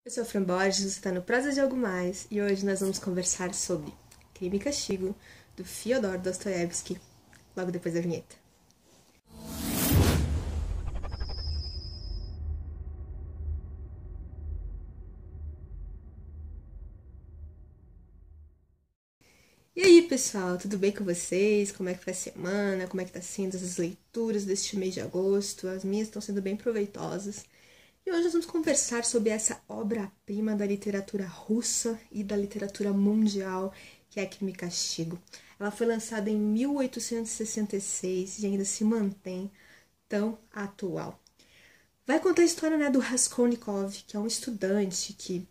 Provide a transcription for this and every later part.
Eu sou a Fran Borges, você está no Prosa de Algo Mais, e hoje nós vamos conversar sobre Crime e Castigo, do Fyodor Dostoiévski, logo depois da vinheta. E aí, pessoal, tudo bem com vocês? Como é que foi a semana? Como é que tá sendo as leituras deste mês de agosto? As minhas estão sendo bem proveitosas. E hoje nós vamos conversar sobre essa obra-prima da literatura russa e da literatura mundial, que é Crime e Castigo. Ela foi lançada em 1866 e ainda se mantém tão atual. Vai contar a história, né, do Raskolnikov, que é um estudante que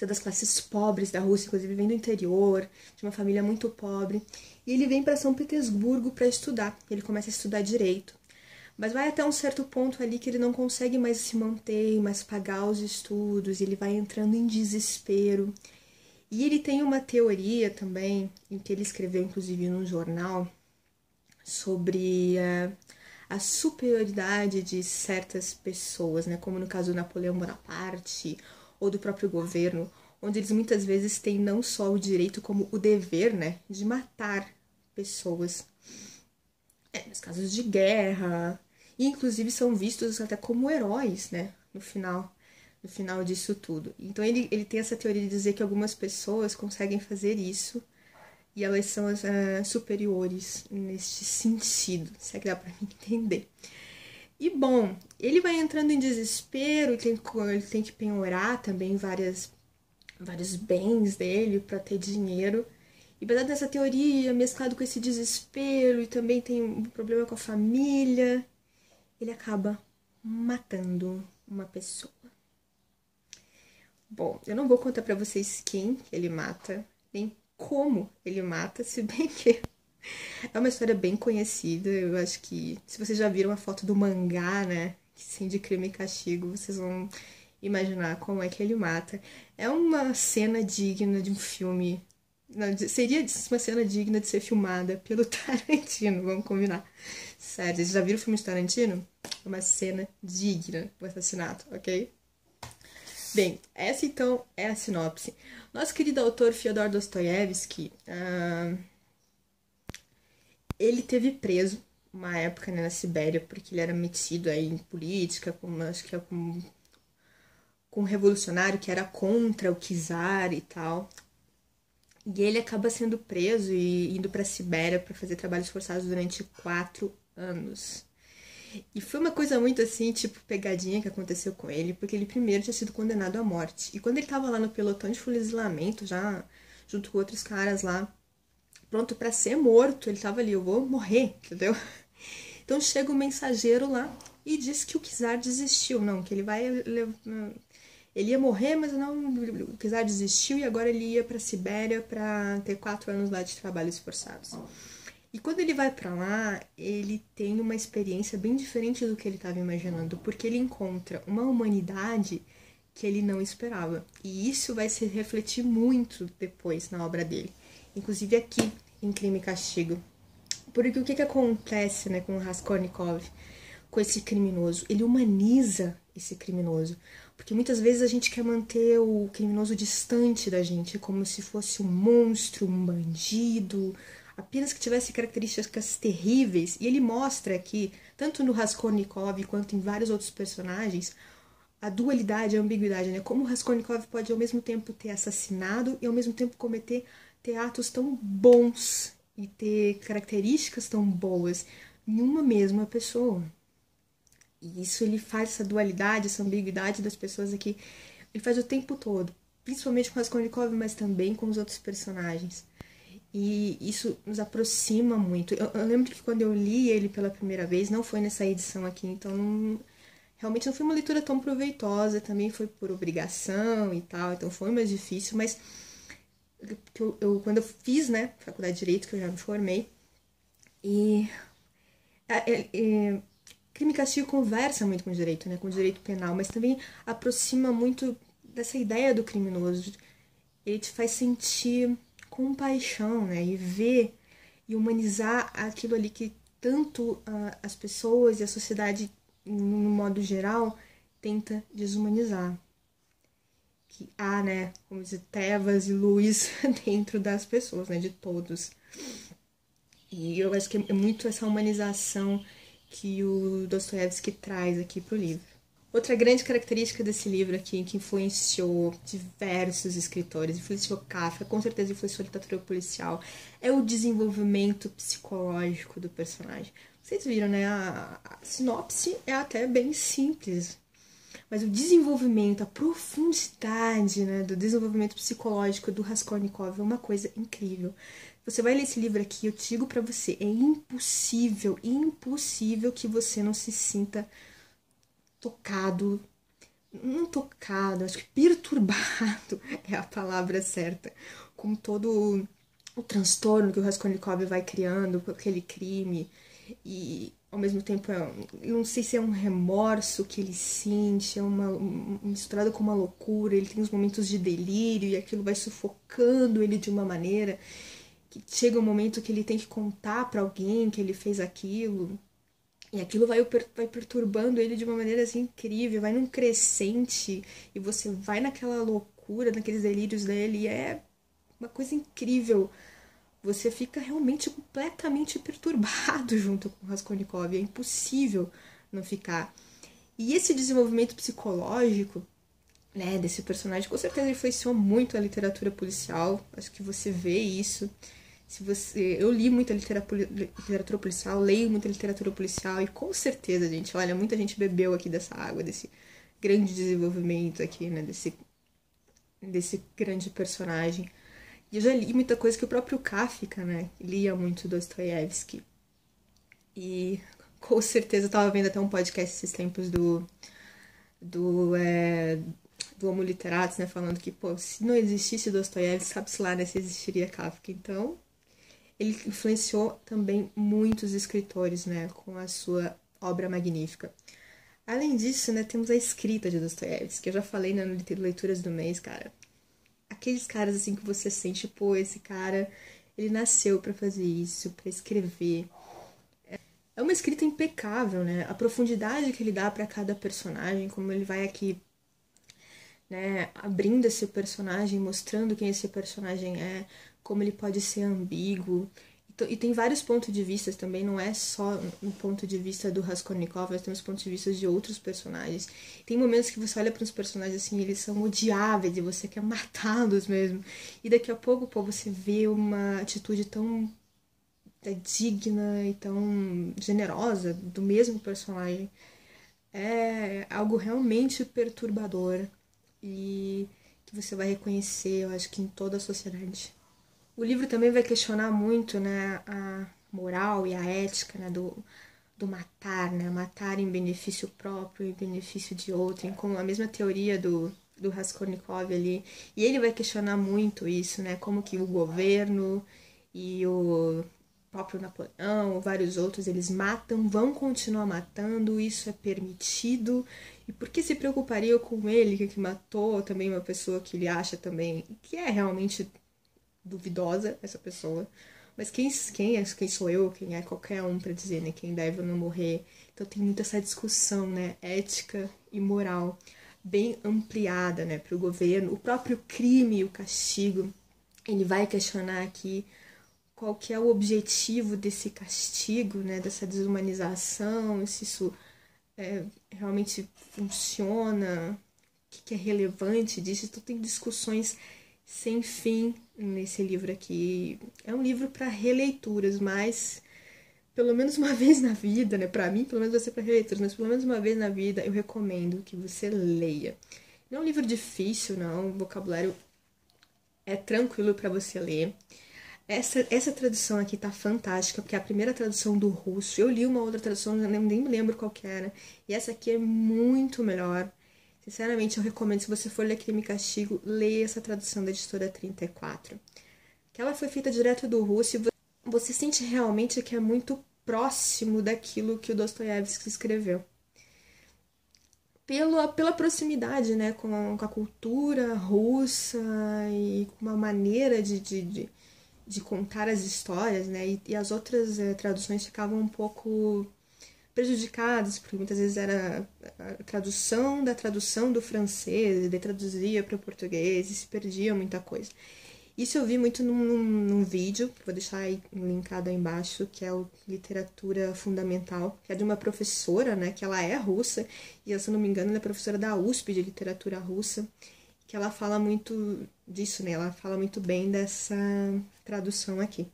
é das classes pobres da Rússia, inclusive vem do interior, de uma família muito pobre, e ele vem para São Petersburgo para estudar. Ele começa a estudar direito. Mas vai até um certo ponto ali que ele não consegue mais se manter, mais pagar os estudos, ele vai entrando em desespero. E ele tem uma teoria também, em que ele escreveu inclusive num jornal, sobre a superioridade de certas pessoas, né? Como no caso do Napoleão Bonaparte ou do próprio governo, onde eles muitas vezes têm não só o direito como o dever, né, de matar pessoas. Nos casos de guerra, e inclusive são vistos até como heróis, né, no final disso tudo. Então ele tem essa teoria de dizer que algumas pessoas conseguem fazer isso e elas são superiores neste sentido, se é que dá pra mim entender. E bom, ele vai entrando em desespero, ele tem que penhorar também vários bens dele para ter dinheiro. E apesar dessa teoria, mesclado com esse desespero e também tem um problema com a família, ele acaba matando uma pessoa. Bom, eu não vou contar pra vocês quem ele mata, nem como ele mata, se bem que é uma história bem conhecida. Eu acho que se vocês já viram a foto do mangá, né, sim, de Crime e Castigo, vocês vão imaginar como é que ele mata. É uma cena digna de um filme. Não, seria uma cena digna de ser filmada pelo Tarantino, vamos combinar. Sério, vocês já viram o filme de Tarantino? É uma cena digna do assassinato, ok? Bem, essa então é a sinopse. Nosso querido autor Fyodor Dostoiévski, ele teve preso uma época, né, na Sibéria, porque ele era metido aí em política, acho que é com um revolucionário que era contra o czar e tal. E ele acaba sendo preso e indo para a Sibéria para fazer trabalhos forçados durante 4 anos. E foi uma coisa muito assim, tipo, pegadinha que aconteceu com ele, porque ele primeiro tinha sido condenado à morte. E quando ele tava lá no pelotão de fuzilamento, já junto com outros caras lá, pronto para ser morto, ele tava ali, eu vou morrer, entendeu? Então chega o mensageiro lá e diz que o czar desistiu, não, que ele vai ele ia morrer, mas não, o czar desistiu e agora ele ia para Sibéria para ter 4 anos lá de trabalhos forçados. E quando ele vai para lá, ele tem uma experiência bem diferente do que ele estava imaginando, porque ele encontra uma humanidade que ele não esperava. E isso vai se refletir muito depois na obra dele, inclusive aqui em Crime e Castigo. Porque o que acontece, né, com o Raskolnikov, com esse criminoso? Ele humaniza esse criminoso. Porque muitas vezes a gente quer manter o criminoso distante da gente, como se fosse um monstro, um bandido, apenas que tivesse características terríveis. E ele mostra aqui, tanto no Raskolnikov quanto em vários outros personagens, a dualidade, a ambiguidade, né? Como o Raskolnikov pode ao mesmo tempo ter assassinado e ao mesmo tempo ter atos tão bons e ter características tão boas em uma mesma pessoa. E isso ele faz, essa dualidade, essa ambiguidade das pessoas aqui, ele faz o tempo todo, principalmente com Raskolnikov, mas também com os outros personagens. E isso nos aproxima muito. Eu lembro que quando eu li ele pela primeira vez, não foi nessa edição aqui, então realmente não foi uma leitura tão proveitosa, também foi por obrigação e tal, então foi mais difícil, mas quando eu fiz, né, faculdade de Direito, que eu já me formei, e Crime e Castigo conversa muito com o direito, né, com o direito penal, mas também aproxima muito dessa ideia do criminoso. Ele te faz sentir compaixão, né, e ver e humanizar aquilo ali que tanto as pessoas e a sociedade, no modo geral, tenta desumanizar, que há, né, como dizer, trevas e luz dentro das pessoas, né, de todos. E eu acho que é muito essa humanização que o Dostoiévski traz aqui pro livro. Outra grande característica desse livro aqui, que influenciou diversos escritores, influenciou Kafka, com certeza influenciou a literatura policial, é o desenvolvimento psicológico do personagem. Vocês viram, né? A sinopse é até bem simples, mas o desenvolvimento, a profundidade, né, do desenvolvimento psicológico do Raskolnikov é uma coisa incrível. Você vai ler esse livro aqui, eu digo pra você, é impossível, impossível que você não se sinta tocado, não tocado, acho que perturbado é a palavra certa, com todo o transtorno que o Raskolnikov vai criando com aquele crime e ao mesmo tempo eu não sei se é um remorso que ele sente, é misturado com uma loucura, ele tem uns momentos de delírio e aquilo vai sufocando ele de uma maneira que chega um momento que ele tem que contar pra alguém que ele fez aquilo. E aquilo vai perturbando ele de uma maneira assim incrível, vai num crescente e você vai naquela loucura, naqueles delírios dele, e é uma coisa incrível. Você fica realmente completamente perturbado junto com o Raskolnikov, é impossível não ficar. E esse desenvolvimento psicológico, né, desse personagem, com certeza influenciou muito a literatura policial, acho que você vê isso. Eu li muita literatura policial, leio muita literatura policial e com certeza, gente, olha, muita gente bebeu aqui dessa água, desse grande desenvolvimento aqui, né, desse grande personagem. E eu já li muita coisa que o próprio Kafka, né, lia muito Dostoiévski. E com certeza eu tava vendo até um podcast esses tempos do Homo Literatus, né, falando que, pô, se não existisse Dostoiévski, sabe-se lá, né, se existiria Kafka. Então, ele influenciou também muitos escritores, né, com a sua obra magnífica. Além disso, né, temos a escrita de Dostoiévski, que eu já falei na Leituras do Mês, cara. Aqueles caras, assim, que você sente, pô, esse cara, ele nasceu pra fazer isso, pra escrever. É uma escrita impecável, né? A profundidade que ele dá pra cada personagem, como ele vai aqui, né, abrindo esse personagem, mostrando quem esse personagem é, como ele pode ser ambíguo. E tem vários pontos de vista também, não é só no ponto de vista do Raskolnikov, mas tem os pontos de vista de outros personagens. Tem momentos que você olha para os personagens assim, eles são odiáveis e você quer matá-los mesmo. E daqui a pouco, pô, você vê uma atitude tão digna e tão generosa do mesmo personagem. É algo realmente perturbador e que você vai reconhecer, eu acho que em toda a sociedade. O livro também vai questionar muito, né, a moral e a ética, né, do matar, né, matar em benefício próprio e benefício de outrem, com a mesma teoria do Raskolnikov ali. E ele vai questionar muito isso, né, como que o governo e o próprio Napoleão, vários outros, eles matam, vão continuar matando, isso é permitido. E por que se preocuparia com ele, que matou também uma pessoa que ele acha também que é realmente duvidosa, essa pessoa. Mas quem sou eu, quem é qualquer um para dizer, né, quem deve ou não morrer. Então tem muito essa discussão, né, ética e moral bem ampliada, né, para o governo. O próprio crime e o castigo, ele vai questionar aqui qual que é o objetivo desse castigo, né, dessa desumanização, se isso realmente funciona, o que é relevante disso. Então tem discussões sem fim nesse livro aqui. É um livro para releituras, mas pelo menos uma vez na vida, né? Para mim, pelo menos vai ser para releituras, mas pelo menos uma vez na vida eu recomendo que você leia. Não é um livro difícil, não. O vocabulário é tranquilo para você ler. Essa tradução aqui tá fantástica, porque é a primeira tradução do russo. Eu li uma outra tradução, nem me lembro qual que era. E essa aqui é muito melhor. Sinceramente, eu recomendo, se você for ler Crime e Castigo, leia essa tradução da editora 34. Que ela foi feita direto do russo e você sente realmente que é muito próximo daquilo que o Dostoiévski escreveu. Pela proximidade, né, com a cultura russa e com uma maneira de contar as histórias, né, e as outras traduções ficavam um pouco prejudicados, porque muitas vezes era a tradução do francês, daí traduzia para o português e se perdia muita coisa. Isso eu vi muito num vídeo, que vou deixar aí linkado aí embaixo, que é o Literatura Fundamental, que é de uma professora, né, que ela é russa, e se eu não me engano ela é professora da USP de literatura russa, que ela fala muito disso, né, ela fala muito bem dessa tradução aqui.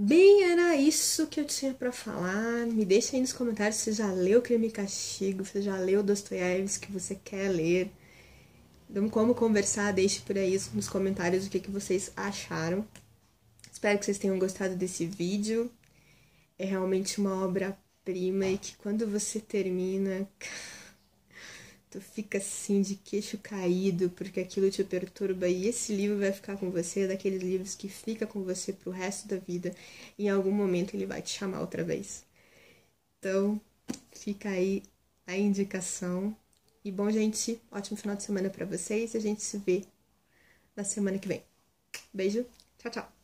Bem, era isso que eu tinha pra falar. Me deixa aí nos comentários se você já leu Crime e Castigo, se você já leu Dostoiévski, que você quer ler. Vamos como conversar, deixe por aí nos comentários o que vocês acharam. Espero que vocês tenham gostado desse vídeo. É realmente uma obra-prima e que quando você termina, tu fica assim de queixo caído porque aquilo te perturba e esse livro vai ficar com você, é daqueles livros que fica com você pro resto da vida. Em algum momento ele vai te chamar outra vez. Então, fica aí a indicação. E bom, gente, ótimo final de semana pra vocês e a gente se vê na semana que vem. Beijo, tchau, tchau!